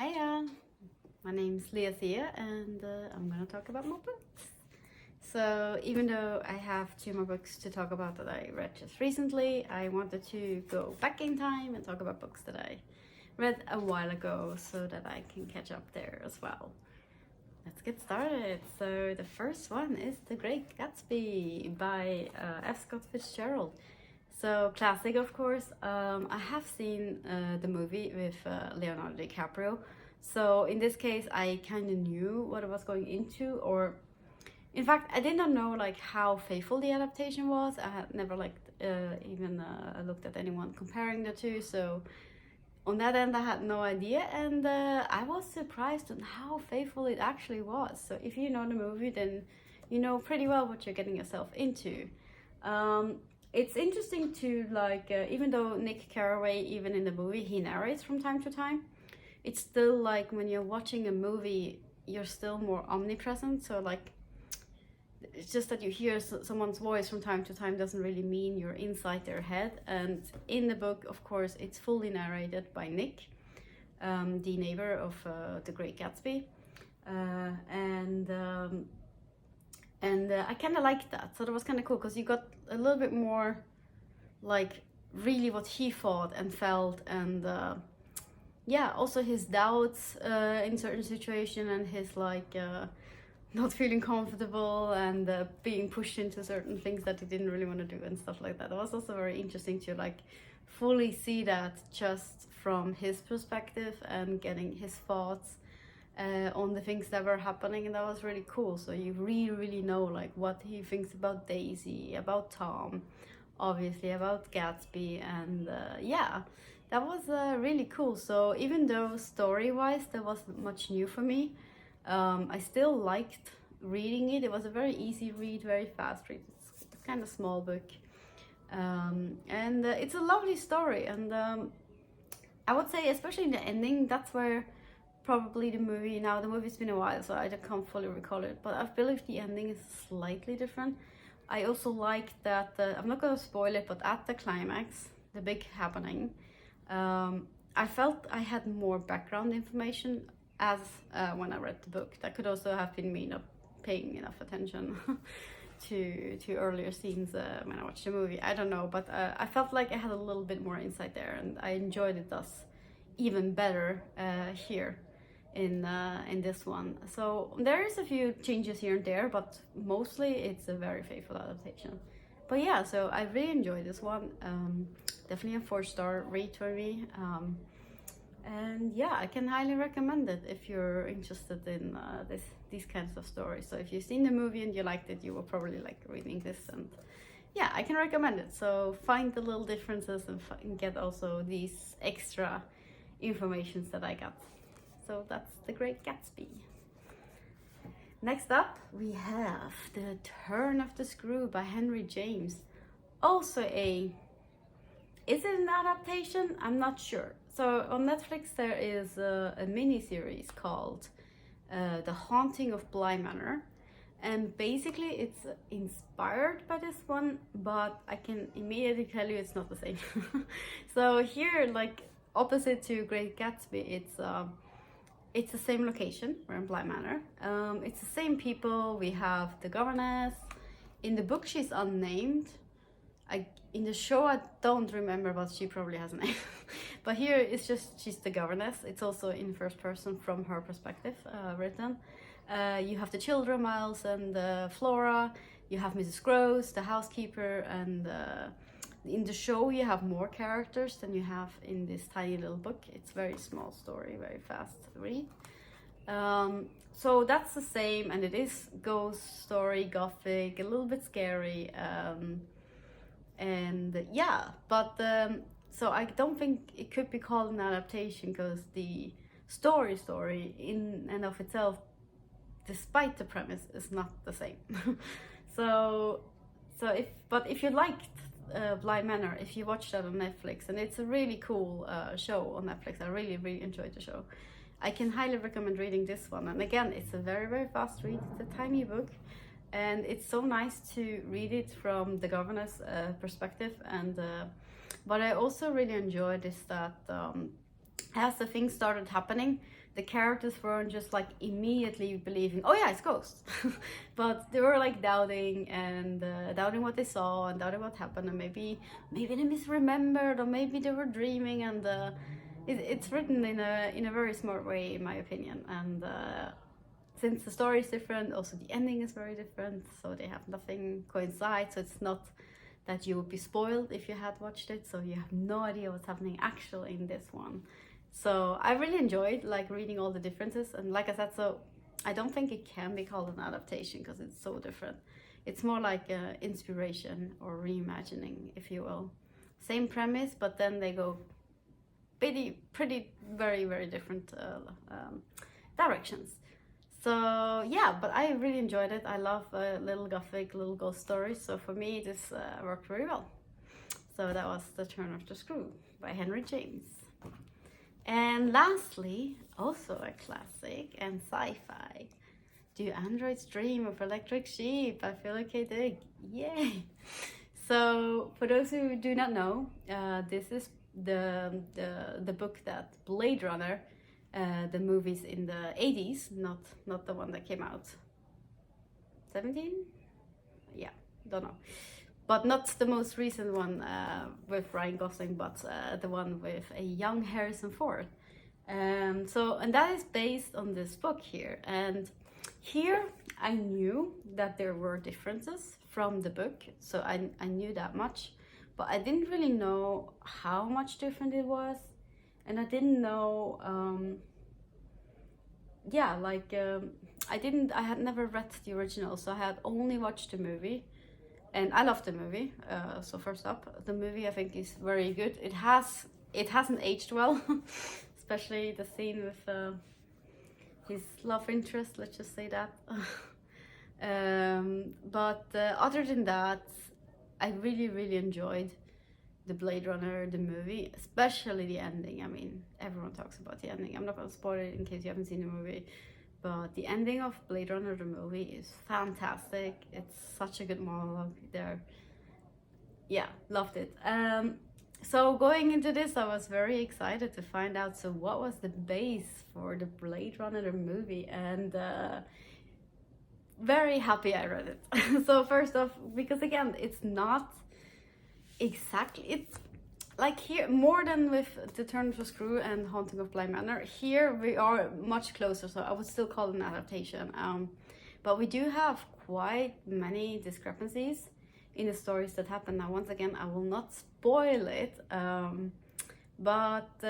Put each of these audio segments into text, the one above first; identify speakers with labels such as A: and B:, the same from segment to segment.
A: Hiya, my name's Leah and I'm gonna talk about more books. So even though I have two more books to talk about that I read just recently, I wanted to go back in time and talk about books that I read a while ago so that I can catch up there as well. Let's get started. So the first one is The Great Gatsby by F. Scott Fitzgerald. So classic, of course. I have seen the movie with Leonardo DiCaprio. So in this case, I kind of knew what I was going into, or in fact, I did not know like how faithful the adaptation was. I had never even looked at anyone comparing the two. So on that end, I had no idea, and I was surprised on how faithful it actually was. So if you know the movie, then you know pretty well what you're getting yourself into. It's interesting to even though Nick Carraway, even in the movie, he narrates from time to time, it's still like when you're watching a movie, you're still more omnipresent. So like, it's just that you hear someone's voice from time to time doesn't really mean you're inside their head. And in the book, of course, it's fully narrated by Nick, the neighbor of the Great Gatsby, and I kind of liked that. So that was kind of cool because you got a little bit more like really what he thought and felt, and yeah, also his doubts in certain situation, and his not feeling comfortable and being pushed into certain things that he didn't really want to do and stuff like that. It was also very interesting to like fully see that just from his perspective and getting his thoughts on the things that were happening, and that was really cool. So you really know like what he thinks about Daisy, about Tom, obviously about Gatsby, and yeah, that was really cool. So even though story-wise there wasn't much new for me, I still liked reading it. It was a very easy read, very fast read. It's kind of small book, and it's a lovely story. And I would say, especially in the ending, that's where probably the movie's been a while, so I can't fully recall it, but I believe the ending is slightly different. I also like that I'm not going to spoil it, but at the climax, the big happening, I felt I had more background information as when I read the book. That could also have been me not paying enough attention to earlier scenes when I watched the movie. I don't know, but I felt like I had a little bit more insight there, and I enjoyed it thus even better here in this one. So there is a few changes here and there, but mostly it's a very faithful adaptation. But yeah, so I really enjoyed this one. Definitely a 4-star read for me. And yeah, I can highly recommend it if you're interested in these kinds of stories. So if you've seen the movie and you liked it, you will probably like reading this, and yeah, I can recommend it. So find the little differences and get also these extra informations that I got. So that's The Great Gatsby. Next up, we have The Turn of the Screw by Henry James. Also is it an adaptation? I'm not sure. So on Netflix there is a mini-series called The Haunting of Bly Manor. And basically it's inspired by this one, but I can immediately tell you it's not the same. So here, like opposite to Great Gatsby, it's the same location. We're in Bly Manor. It's the same people. We have the governess. In the book, she's unnamed. In the show, I don't remember, but she probably has a name. But here, it's just she's the governess. It's also in first person from her perspective, written. You have the children, Miles and Flora. You have Mrs. Gross, the housekeeper, and in the show you have more characters than you have in this tiny little book. It's very small story, very fast read. So that's the same, and it is ghost story, gothic, a little bit scary, and yeah, but so I don't think it could be called an adaptation because the story in and of itself, despite the premise, is not the same. so if you liked Bly Manor, if you watch that on Netflix, and it's a really cool show on Netflix. I really enjoyed the show. I can highly recommend reading this one. And again, it's a very fast read. It's a tiny book, and it's so nice to read it from the governess perspective. And but I also really enjoyed is that as the things started happening, the characters weren't just like immediately believing, oh yeah, it's ghosts, but they were like doubting and doubting what they saw and doubting what happened, and maybe they misremembered, or maybe they were dreaming, and it's written in a very smart way, in my opinion. And since the story is different, also the ending is very different, so they have nothing coincide, so it's not that you would be spoiled if you had watched it, so you have no idea what's happening actually in this one. So I really enjoyed like reading all the differences, and like I said, so I don't think it can be called an adaptation because it's so different. It's more like inspiration or reimagining, if you will. Same premise, but then they go pretty very, very different directions. So yeah, but I really enjoyed it. I love little gothic, little ghost stories, so for me this worked very well. So that was The Turn of the Screw by Henry James. And lastly, also a classic and sci-fi. Do androids dream of electric sheep? I feel like I did. Yay! So for those who do not know, this is the book that Blade Runner, the movies in the 80s, not the one that came out 17? Yeah, don't know. But not the most recent one with Ryan Gosling, but the one with a young Harrison Ford. And that is based on this book here. And here I knew that there were differences from the book, so I knew that much. But I didn't really know how much different it was. And I didn't know, I had never read the original, so I had only watched the movie. And I love the movie. So first up, the movie I think is very good. It hasn't aged well, especially the scene with his love interest. Let's just say that. But other than that, I really enjoyed the Blade Runner, the movie, especially the ending. I mean, everyone talks about the ending. I'm not gonna spoil it in case you haven't seen the movie. But the ending of Blade Runner, the movie, is fantastic. It's such a good monologue there. Yeah, loved it. So going into this, I was very excited to find out, so what was the base for the Blade Runner, the movie? And very happy I read it. So first off, because again, it's not exactly, it's like here, more than with The Turn of the Screw and Haunting of Bly Manor, here we are much closer, so I would still call it an adaptation. But we do have quite many discrepancies in the stories that happen. Now, once again, I will not spoil it, but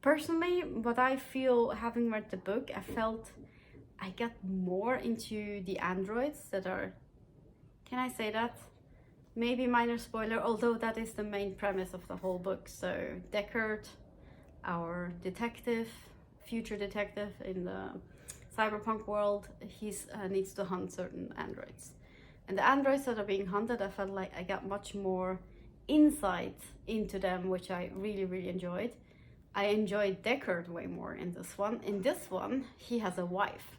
A: personally, what I feel, having read the book, I felt I got more into the androids that are, can I say that? Maybe minor spoiler, although that is the main premise of the whole book. So Deckard, our detective, future detective in the cyberpunk world, he needs to hunt certain androids. And the androids that are being hunted, I felt like I got much more insight into them, which I really enjoyed. I enjoyed Deckard way more in this one. In this one, he has a wife.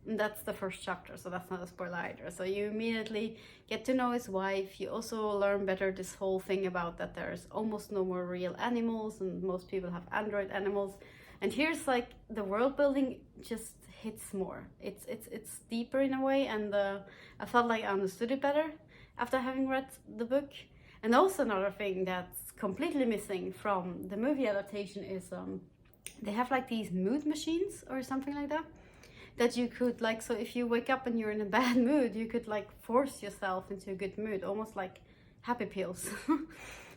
A: And that's the first chapter, so that's not a spoiler either. So you immediately get to know his wife. You also learn better this whole thing about that there's almost no more real animals and most people have android animals. And here's like the world building just hits more. It's deeper in a way, and I felt like I understood it better after having read the book. And also another thing that's completely missing from the movie adaptation is they have like these mood machines or something like that you could like, so if you wake up and you're in a bad mood, you could like force yourself into a good mood, almost like happy pills.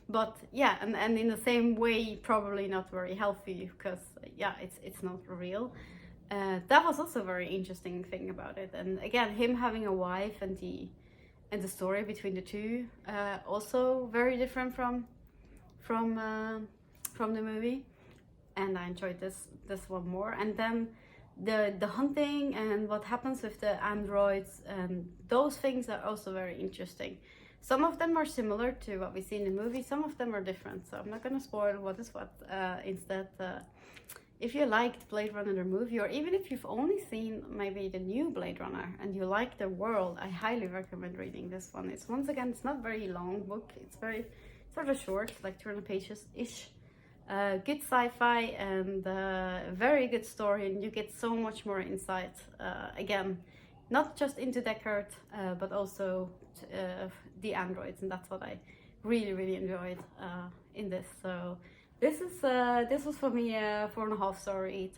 A: But yeah, and in the same way, probably not very healthy, because yeah, it's not real. That was also a very interesting thing about it. And again, him having a wife and the story between the two, also very different from the movie. And I enjoyed this one more. And then the hunting and what happens with the androids, and those things are also very interesting. Some of them are similar to what we see in the movie, some of them are different, so I'm not gonna spoil what is what. Instead, if you liked Blade Runner the movie, or even if you've only seen maybe the new Blade Runner and you like the world, I highly recommend reading this one. It's, once again, it's not very long book, it's very sort of short, like 200 pages ish. good sci-fi and very good story, and you get so much more insight. Again, not just into Deckard, but also the androids, and that's what I really enjoyed in this. So this was for me a 4.5 star read.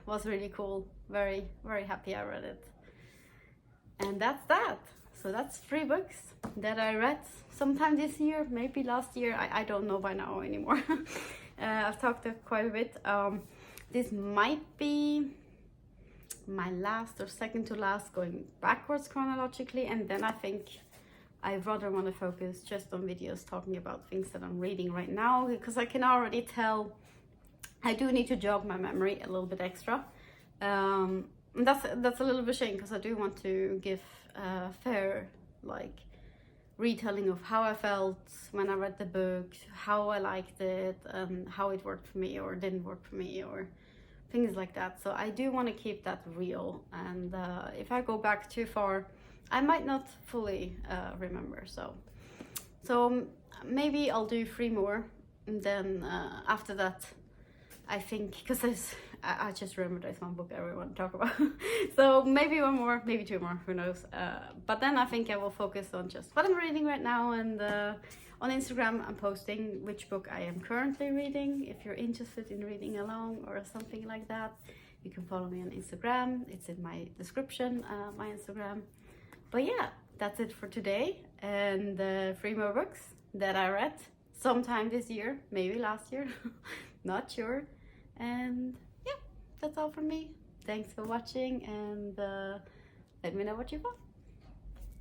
A: Was really cool. Very happy I read it. And that's that. So that's 3 books that I read sometime this year, maybe last year. I don't know by now anymore. I've talked quite a bit. This might be my last or second to last, going backwards chronologically, and then I think I rather want to focus just on videos talking about things that I'm reading right now, because I can already tell I do need to jog my memory a little bit extra. That's a little bit shame, because I do want to give a fair retelling of how I felt when I read the book, how I liked it, and how it worked for me or didn't work for me, or things like that. So I do want to keep that real, and if I go back too far, I might not fully remember. So maybe I'll do 3 more, and then after that, I think, because I just remembered there's one book I really want to talk about. So maybe 1 more, maybe 2 more, who knows. But then I think I will focus on just what I'm reading right now, and on Instagram I'm posting which book I am currently reading. If you're interested in reading along or something like that, you can follow me on Instagram. It's in my description, my Instagram. But yeah, that's it for today, and 3 more books that I read sometime this year, maybe last year, not sure. And yeah, that's all from me. Thanks for watching, and let me know what you thought.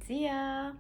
A: See ya!